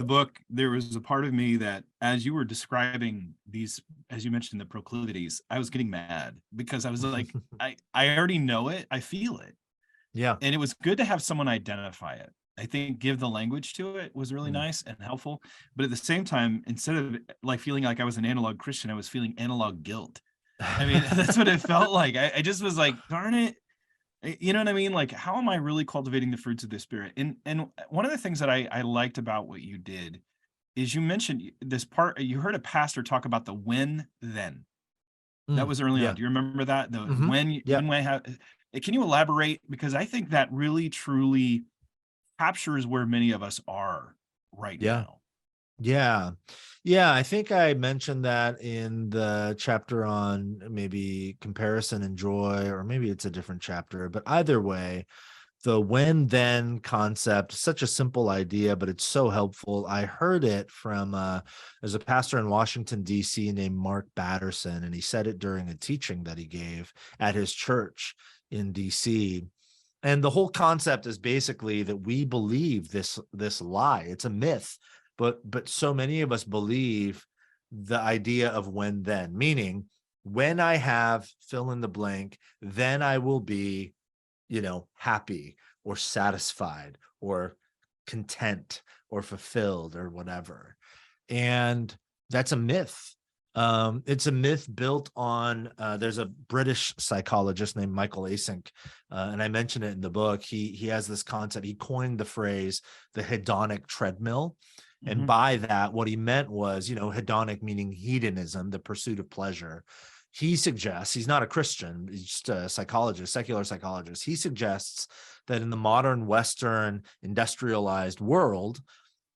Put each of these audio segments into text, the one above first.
book, there was a part of me that, as you were describing these, as you mentioned, the proclivities, I was getting mad because I was like, I already know it. I feel it. Yeah. And it was good to have someone identify it. I think give the language to it was really nice and helpful. But at the same time, instead of like feeling like I was an analog Christian, I was feeling analog guilt. I mean, that's what it felt like. I just was like, darn it. You know what I mean? Like, how am I really cultivating the fruits of the Spirit? And one of the things that I liked about what you did is you mentioned this part, you heard a pastor talk about the when then. That was early on. Yeah. Do you remember that? The Yeah. when I have, can you elaborate? Because I think that really truly captures where many of us are right Yeah. now. Yeah. Yeah. I think I mentioned that in the chapter on maybe comparison and joy, or maybe it's a different chapter, but either way, the when then concept, such a simple idea, but it's so helpful. I heard it from there's a pastor in Washington, D.C. named Mark Batterson, and he said it during a teaching that he gave at his church in D.C. And the whole concept is basically that we believe this lie. It's a myth, but so many of us believe the idea of when then, meaning when I have fill in the blank, then I will be, happy or satisfied or content or fulfilled or whatever. And that's a myth. It's a myth built on, there's a British psychologist named Michael Asink, and I mentioned it in the book. He has this concept. He coined the phrase, the hedonic treadmill. And by that, what he meant was, hedonic meaning hedonism, the pursuit of pleasure. He suggests, he's not a Christian, he's just a psychologist, secular psychologist. He suggests that in the modern Western industrialized world,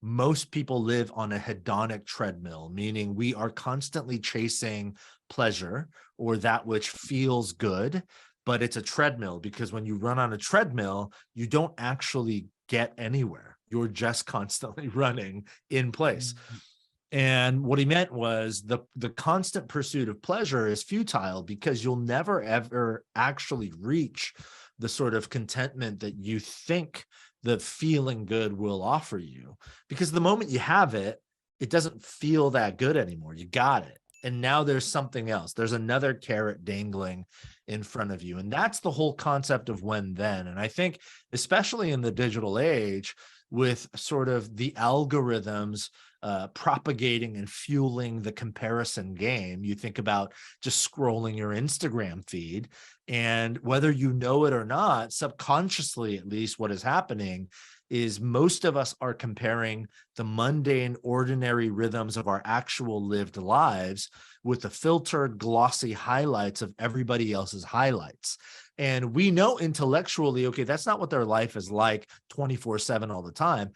most people live on a hedonic treadmill, meaning we are constantly chasing pleasure or that which feels good, but it's a treadmill, because when you run on a treadmill, you don't actually get anywhere. You're just constantly running in place. And what he meant was the constant pursuit of pleasure is futile, because you'll never, ever actually reach the sort of contentment that you think the feeling good will offer you. Because the moment you have it, it doesn't feel that good anymore. You got it. And now there's something else. There's another carrot dangling in front of you. And that's the whole concept of when then. And I think, especially in the digital age, with sort of the algorithms propagating and fueling the comparison game. You think about just scrolling your Instagram feed, and whether you know it or not, subconsciously, at least, what is happening is most of us are comparing the mundane, ordinary rhythms of our actual lived lives with the filtered, glossy highlights of everybody else's highlights. And we know intellectually, okay, that's not what their life is like 24/7 all the time.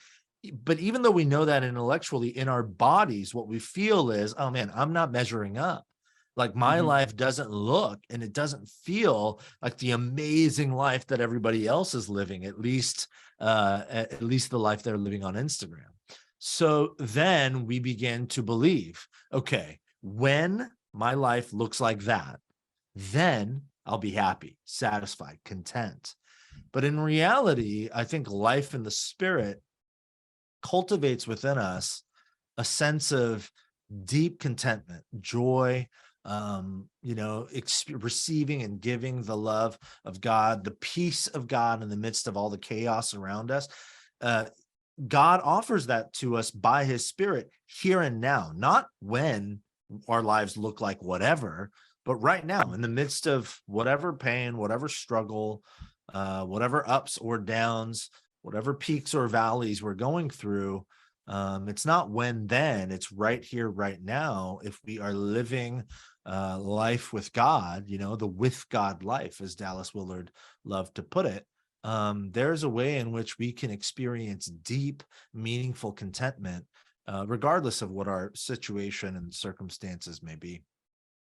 But even though we know that intellectually, in our bodies, what we feel is, oh man, I'm not measuring up. Like my life doesn't look and it doesn't feel like the amazing life that everybody else is living, at least the life they're living on Instagram. So then we begin to believe, okay, when my life looks like that, then I'll be happy, satisfied, content. But in reality, I think life in the Spirit cultivates within us a sense of deep contentment, joy, receiving and giving the love of God, the peace of God in the midst of all the chaos around us. God offers that to us by his Spirit here and now, not when our lives look like whatever, but right now, in the midst of whatever pain, whatever struggle, whatever ups or downs, whatever peaks or valleys we're going through. It's not when then, it's right here, right now. If we are living life with God, the with God life, as Dallas Willard loved to put it, there's a way in which we can experience deep, meaningful contentment, regardless of what our situation and circumstances may be.